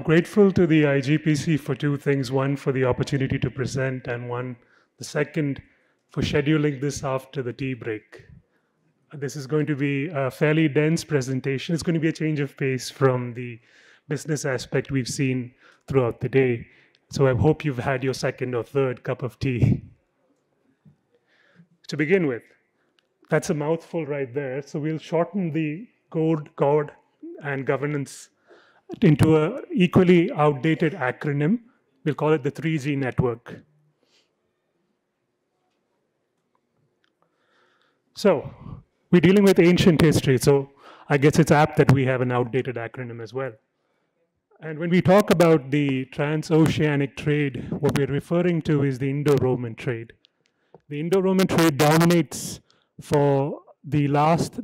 grateful to the IGPC for two things. One, for the opportunity to present, and the second, for scheduling this after the tea break. This is going to be a fairly dense presentation. It's going to be a change of pace from the business aspect we've seen throughout the day. So I hope you've had your second or third cup of tea. To begin with, that's a mouthful right there. So we'll shorten the code, and governance into an equally outdated acronym. We'll call it the 3G network. So we're dealing with ancient history, so I guess it's apt that we have an outdated acronym as well. And when we talk about the trans-oceanic trade, what we're referring to is the Indo-Roman trade. The Indo-Roman trade dominates for the last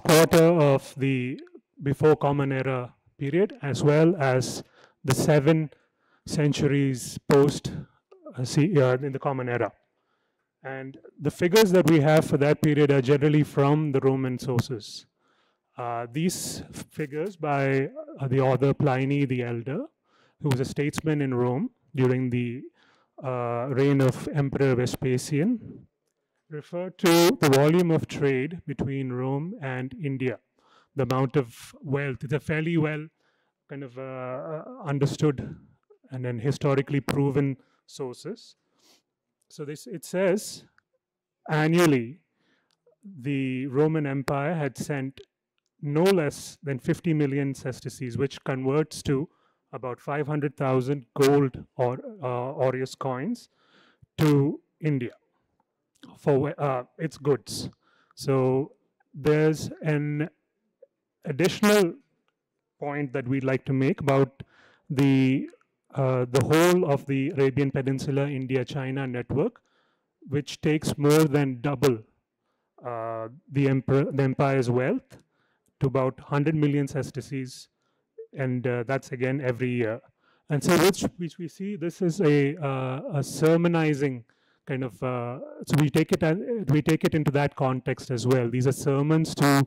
quarter of the before Common Era period, as well as the 7 centuries post in the Common Era. And the figures that we have for that period are generally from the Roman sources. These figures by the author Pliny the Elder, who was a statesman in Rome during the reign of Emperor Vespasian, refer to the volume of trade between Rome and India, the amount of wealth. It's a fairly well kind of understood and then historically proven sources. So it says annually the Roman Empire had sent no less than 50 million sesterces, which converts to about 500,000 gold or aureus coins to India for its goods. So there's an additional point that we'd like to make about the whole of the Arabian Peninsula, India, China network, which takes more than double the empire's wealth to about 100 million sesterces, and that's again every year. And so which we see, this is a sermonizing kind of, so we take it into that context as well. These are sermons to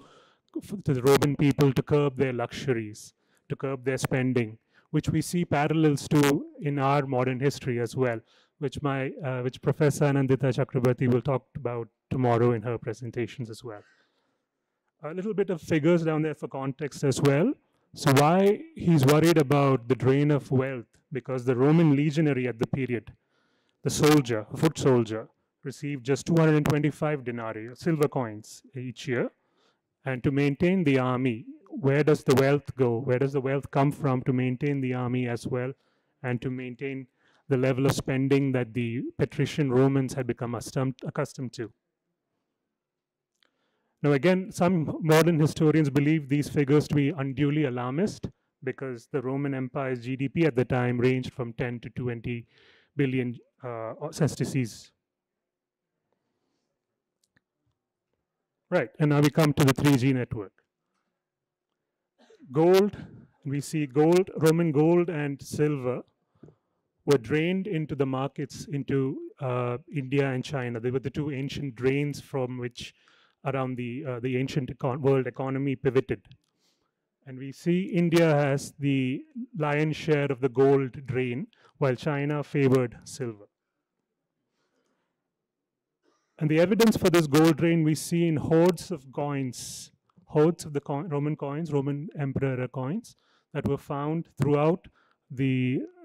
the Roman people to curb their luxuries, to curb their spending, which we see parallels to in our modern history as well, which Professor Anandita Chakrabarti will talk about tomorrow in her presentations as well. A little bit of figures down there for context as well. So why he's worried about the drain of wealth? Because the Roman legionary at the period, the soldier, a foot soldier, received just 225 denarii, silver coins, each year. And to maintain the army, where does the wealth go? Where does the wealth come from to maintain the army as well, and to maintain the level of spending that the patrician Romans had become accustomed to? Now again, some modern historians believe these figures to be unduly alarmist, because the Roman Empire's GDP at the time ranged from 10 to 20 billion sesterces. Right, and now we come to the 3G network. Gold, we see gold, Roman gold and silver were drained into the markets into India and China. They were the two ancient drains from which around the ancient world economy pivoted. And we see India has the lion's share of the gold drain, while China favored silver. And the evidence for this gold drain we see in hordes of coins, hordes of the Roman coins, Roman emperor coins, that were found throughout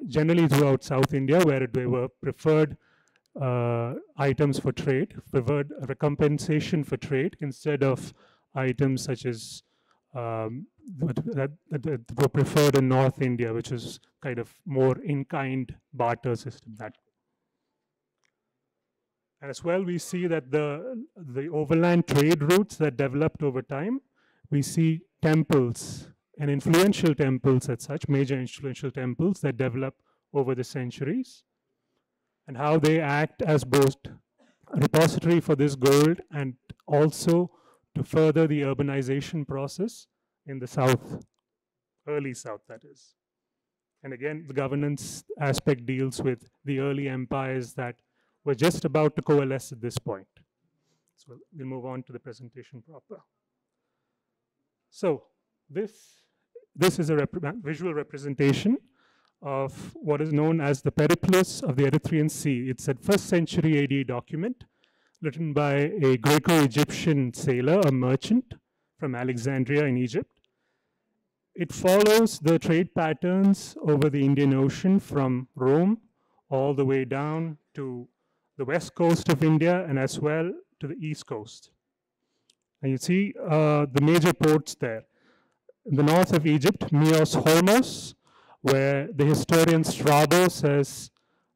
generally throughout South India, where they were preferred items for trade, preferred recompensation for trade, instead of items such as that were preferred in North India, which is kind of more in-kind barter system. As well, we see that the overland trade routes that developed over time, we see temples and influential temples as such, major influential temples that develop over the centuries, and how they act as both a repository for this gold and also to further the urbanization process in the South, early South that is. And again, the governance aspect deals with the early empires that were just about to coalesce at this point. So we'll move on to the presentation proper. So this this is a visual representation of what is known as the Periplus of the Erythraean Sea. It's a 1st century AD document written by a Greco-Egyptian sailor, a merchant from Alexandria in Egypt. It follows the trade patterns over the Indian Ocean from Rome all the way down to the west coast of India and as well to the east coast. And you see the major ports there. In the north of Egypt, Myos Hormos, where the historian Strabo says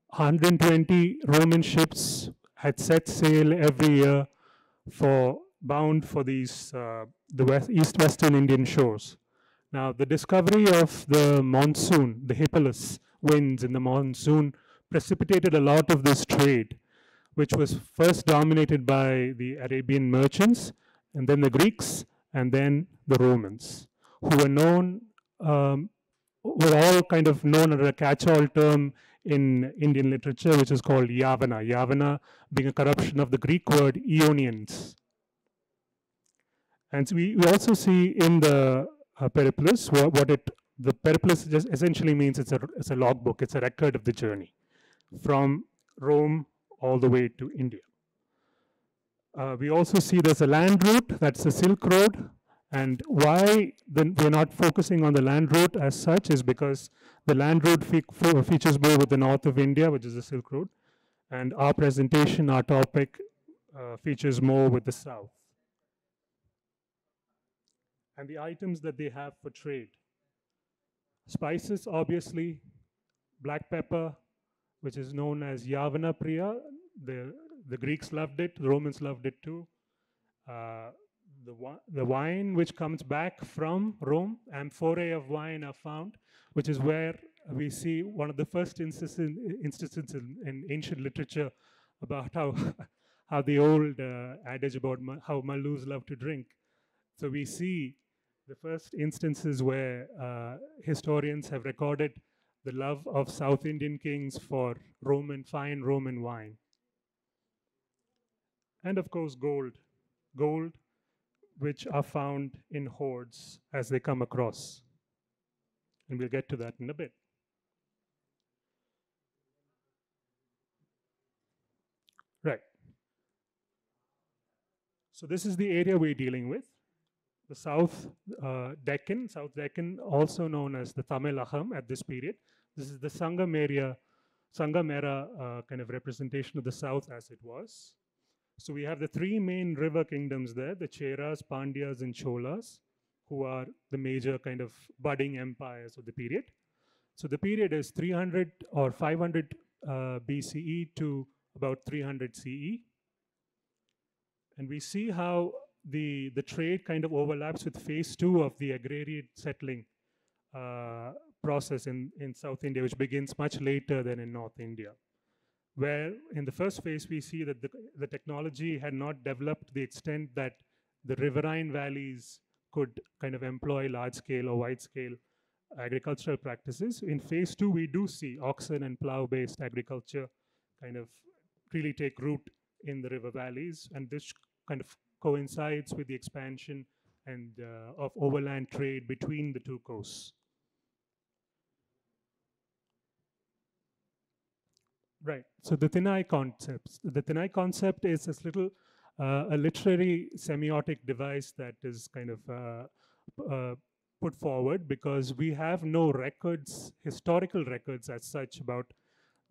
120 Roman ships had set sail every year bound for these the east-western Indian shores. Now, the discovery of the monsoon, the Hippolus winds in the monsoon, precipitated a lot of this trade, which was first dominated by the Arabian merchants, and then the Greeks, and then the Romans, who were known, were all kind of known under a catch-all term in Indian literature, which is called Yavana. Yavana being a corruption of the Greek word Ionians. And so we also see in the Periplus, the Periplus just essentially means it's a logbook, it's a record of the journey from Rome all the way to India. We also see there's a land route, that's the Silk Road, and why we're not focusing on the land route as such is because the land route features more with the north of India, which is the Silk Road, and our presentation, our topic, features more with the south. And the items that they have for trade. Spices, obviously, black pepper, which is known as Yavana Priya. The Greeks loved it, the Romans loved it too. The wine which comes back from Rome, amphorae of wine are found, which is where we see one of the first instances in ancient literature about how the old adage about how Malus love to drink. So we see the first instances where historians have recorded the love of South Indian kings for fine Roman wine. And of course, gold, which are found in hoards as they come across. And we'll get to that in a bit. Right. So this is the area we're dealing with. The South Deccan, also known as the Tamil Aham at this period. This is the Sangam era kind of representation of the South as it was. So we have the three main river kingdoms there, the Cheras, Pandyas, and Cholas, who are the major kind of budding empires of the period. So the period is 300 or 500 BCE to about 300 CE. And we see how the trade kind of overlaps with phase 2 of the agrarian settling process in South India, which begins much later than in North India, where in the first phase we see that the technology had not developed to the extent that the riverine valleys could kind of employ large-scale or wide-scale agricultural practices. In phase 2, we do see oxen and plow-based agriculture kind of really take root in the river valleys, and this kind of coincides with the expansion and of overland trade between the two coasts. Right. So the Thinai concepts. The Thinai concept is this little a literary semiotic device that is kind of put forward because we have no records, historical records as such about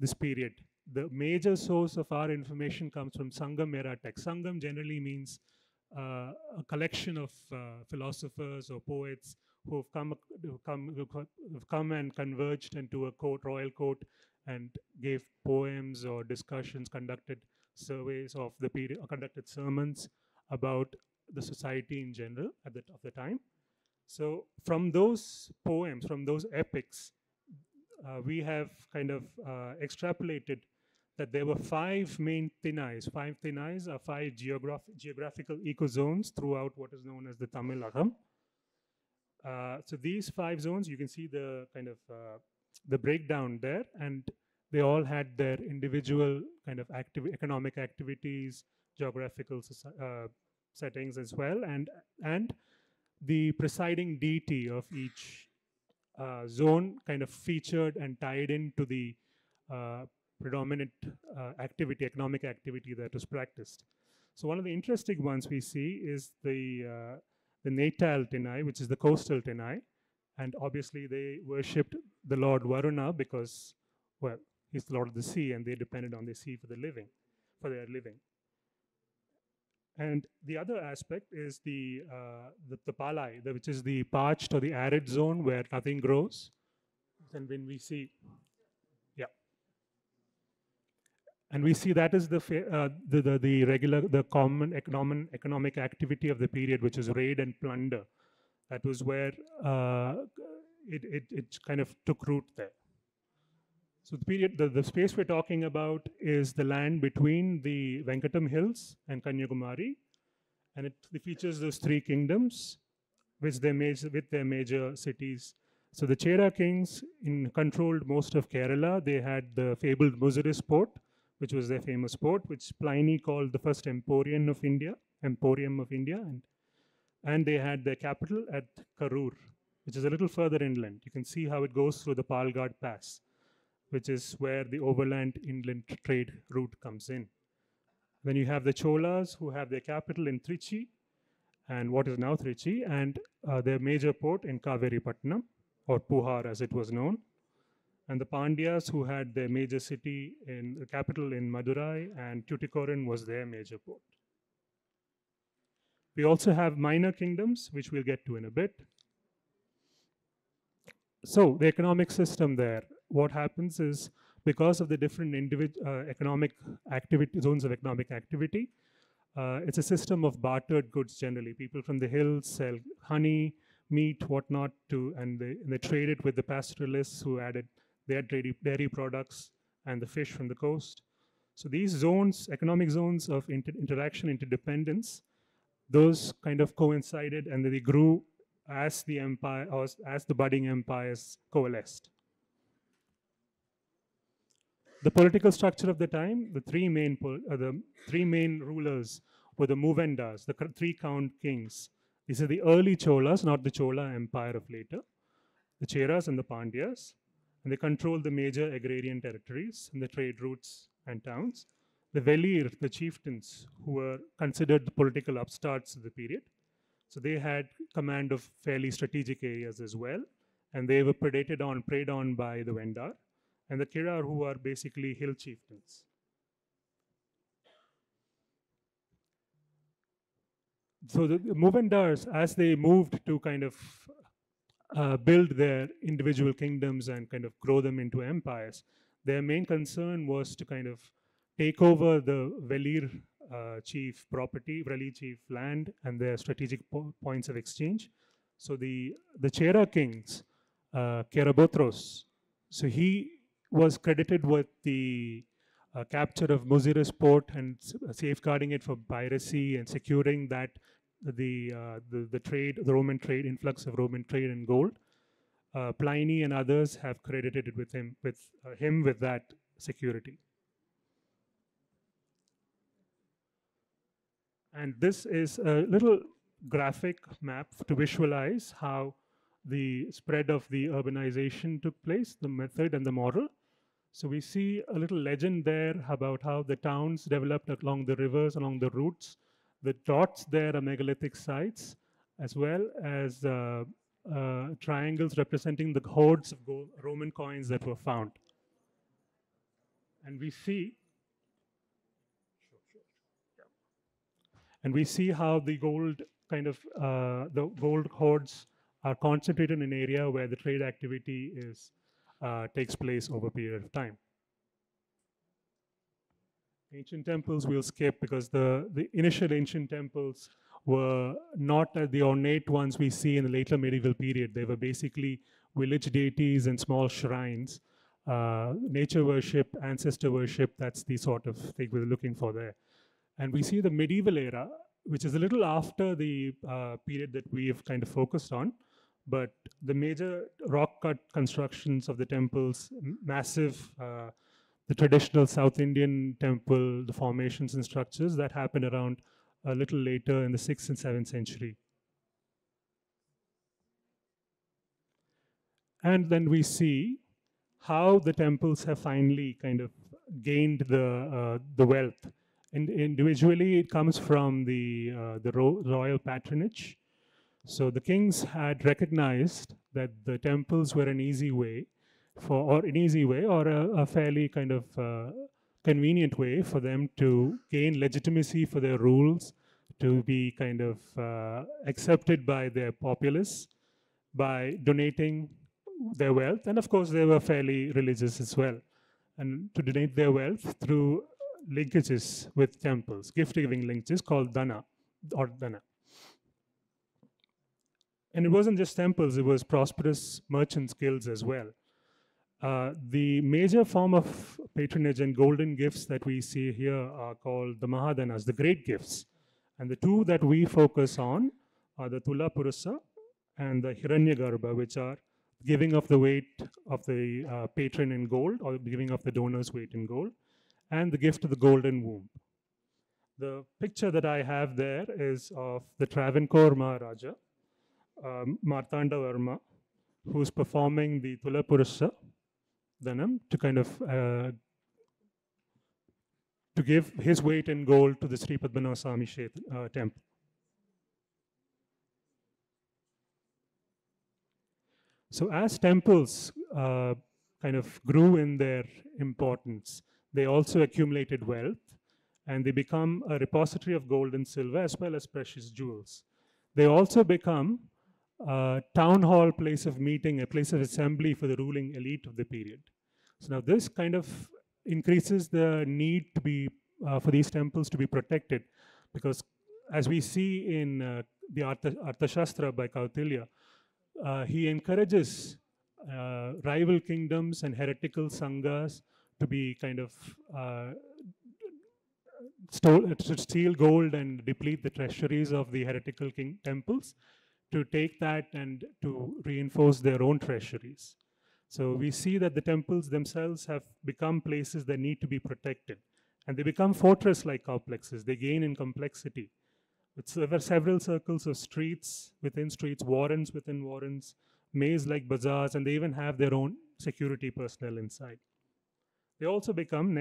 this period. The major source of our information comes from Sangam era text. Sangam generally means a collection of philosophers or poets who have come and converged into a court, royal court, and gave poems or discussions, conducted surveys of the period, or conducted sermons about the society in general of the time. So from those poems, from those epics, we have kind of extrapolated that there were 5 main Thinais. 5 Thinais are 5 geographical ecozones throughout what is known as the Tamil Aham. So these 5 zones, you can see the kind of the breakdown there, and they all had their individual kind of economic activities, geographical settings as well, and the presiding deity of each zone kind of featured and tied into the predominant economic activity that was practiced. So one of the interesting ones we see is the natal Tenai, which is the coastal Tenai, and obviously they worshipped the Lord Varuna because, well, he's the Lord of the sea, and they depended on the sea for their living. And the other aspect is the palai, which is the parched or the arid zone where nothing grows. And when we see, yeah, and we see that is the regular, the common economic activity of the period, which is raid and plunder. That was where it kind of took root there. So the period, the space we're talking about is the land between the Venkatam Hills and Kanyakumari, and it features those three kingdoms with their major cities. So the Chera kings controlled most of Kerala. They had the fabled Muziris port, which was their famous port, which Pliny called the first emporium of India, and they had their capital at Karur, which is a little further inland. You can see how it goes through the Palghat Pass, which is where the overland inland trade route comes in. Then you have the Cholas, who have their capital in Trichy, and what is now Trichy, and their major port in Kaveripatnam, or Puhar as it was known. And the Pandyas, who had their major city in the capital in Madurai, and Tuticorin was their major port. We also have minor kingdoms, which we'll get to in a bit. So the economic system there, what happens is, because of the different economic activity, zones of economic activity, it's a system of bartered goods generally. People from the hills sell honey, meat, whatnot, and they trade it with the pastoralists who added their dairy products and the fish from the coast. So these zones, economic zones of interaction, interdependence, those kind of coincided, and they grew as the empire, or as the budding empires coalesced. The political structure of the time, the three main rulers were the Movendas, the three-count kings. These are the early Cholas, not the Chola empire of later, the Cheras and the Pandyas, and they controlled the major agrarian territories and the trade routes and towns. The Velir, the chieftains, who were considered the political upstarts of the period. So they had command of fairly strategic areas as well, and they were preyed on by the Vendar, and the Kirar, who are basically hill chieftains. So the Movendars, as they moved to kind of build their individual kingdoms and kind of grow them into empires, their main concern was to kind of take over the Velir chief property, Velir chief land, and their strategic points of exchange. So the Chera kings, Kerabotros, so he was credited with the capture of Muziris port and safeguarding it from piracy and securing that the Roman trade, influx of Roman trade in gold. Pliny and others have credited it with him with that security. And this is a little graphic map to visualize how the spread of the urbanization took place, the method and the model. So we see a little legend there about how the towns developed along the rivers, along the routes. The dots there are megalithic sites, as well as triangles representing the hoards of Roman coins that were found. And we see, how the gold the gold hoards are concentrated in an area where the trade activity takes place over a period of time. Ancient temples we'll skip because the initial ancient temples were not the ornate ones we see in the later medieval period. They were basically village deities and small shrines. Nature worship, ancestor worship, that's the sort of thing we're looking for there. And we see the medieval era, which is a little after the period that we have kind of focused on, but the major rock cut constructions of the temples, massive, the traditional South Indian temple, the formations and structures, that happened around a little later in the 6th and 7th century. And then we see how the temples have finally kind of gained the wealth. And individually, it comes from the royal patronage. So the kings had recognized that the temples were an easy way or a fairly kind of convenient way for them to gain legitimacy for their rules, to be kind of accepted by their populace by donating their wealth. And of course, they were fairly religious as well. And to donate their wealth through linkages with temples, gift-giving linkages called dana or dana. And it wasn't just temples, it was prosperous merchants' guilds as well. The major form of patronage and golden gifts that we see here are called the Mahadanas, the great gifts. And the two that we focus on are the Tula Purusa and the Hiranyagarbha, which are giving of the weight of the patron in gold, or giving of the donor's weight in gold, and the gift of the golden womb. The picture that I have there is of the Travancore Maharaja, Martanda Varma, who's performing the Tula Purusa Dhanam to kind of to give his weight in gold to the Sri Padmanabha Swami temple. So as temples kind of grew in their importance, they also accumulated wealth, and they become a repository of gold and silver as well as precious jewels. They also become a town hall place of meeting, a place of assembly for the ruling elite of the period. So now this kind of increases the need to be for these temples to be protected, because as we see in the Arthashastra by Kautilya, he encourages rival kingdoms and heretical sanghas to be kind of to steal gold and deplete the treasuries of the heretical temples, to take that and to reinforce their own treasuries. So we see that the temples themselves have become places that need to be protected, and they become fortress-like complexes. They gain in complexity. There were several circles of streets within streets, warrens within warrens, maze-like bazaars, and they even have their own security personnel inside. They also become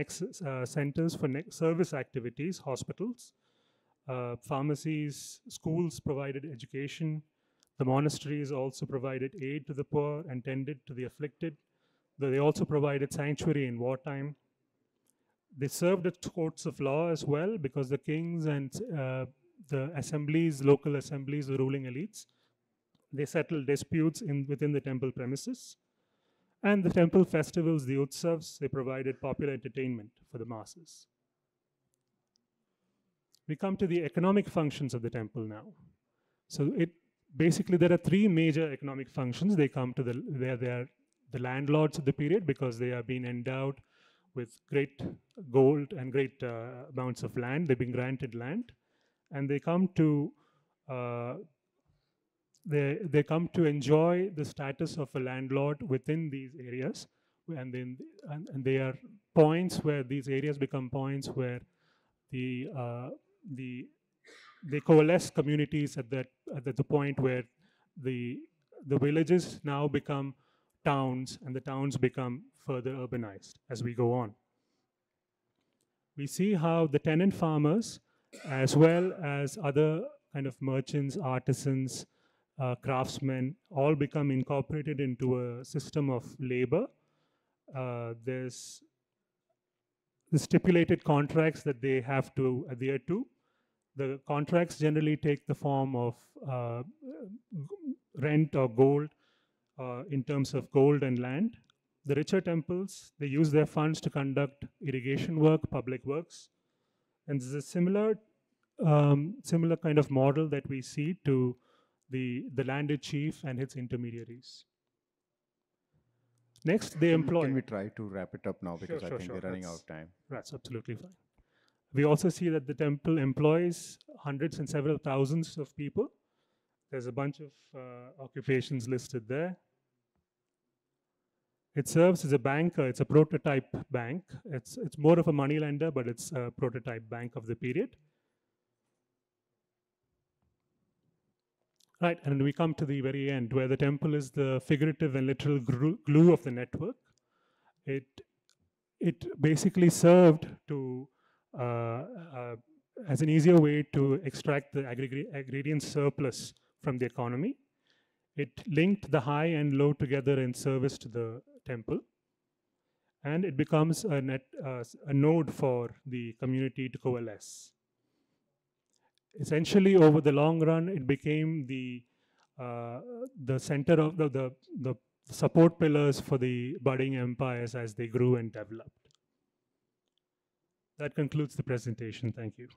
centers for service activities, hospitals, pharmacies, schools provided education. The monasteries also provided aid to the poor and tended to the afflicted. They also provided sanctuary in wartime. They served as courts of law as well, because the kings and the assemblies, local assemblies, the ruling elites, they settled disputes within the temple premises. And the temple festivals, the utsavs, they provided popular entertainment for the masses. We come to the economic functions of the temple now. So basically there are three major economic functions. They come to they are the landlords of the period, because they are being endowed with great gold and great amounts of land. They've been granted land, and they come to they come to enjoy the status of a landlord within these areas, and they are points where these areas become points where they coalesce communities at the point where the villages now become towns, and the towns become further urbanized as we go on. We see how the tenant farmers, as well as other kind of merchants, artisans, craftsmen, all become incorporated into a system of labor. There's the stipulated contracts that they have to adhere to. The contracts generally take the form of rent or gold, in terms of gold and land. The richer temples, they use their funds to conduct irrigation work, public works. And there's a similar kind of model that we see to the landed chief and his intermediaries. Next, they employ... Can we try to wrap it up now, because I think we're running out of time. That's absolutely fine. We also see that the temple employs hundreds and several thousands of people. There's a bunch of occupations listed there. It serves as a banker. It's a prototype bank. It's more of a money lender, but it's a prototype bank of the period. Right, and we come to the very end where the temple is the figurative and literal glue of the network. It basically served to as an easier way to extract the agrarian surplus from the economy. It linked the high and low together in service to the temple, and it becomes a node for the community to coalesce. Essentially, over the long run, it became the center of the support pillars for the budding empires as they grew and developed. That concludes the presentation. Thank you.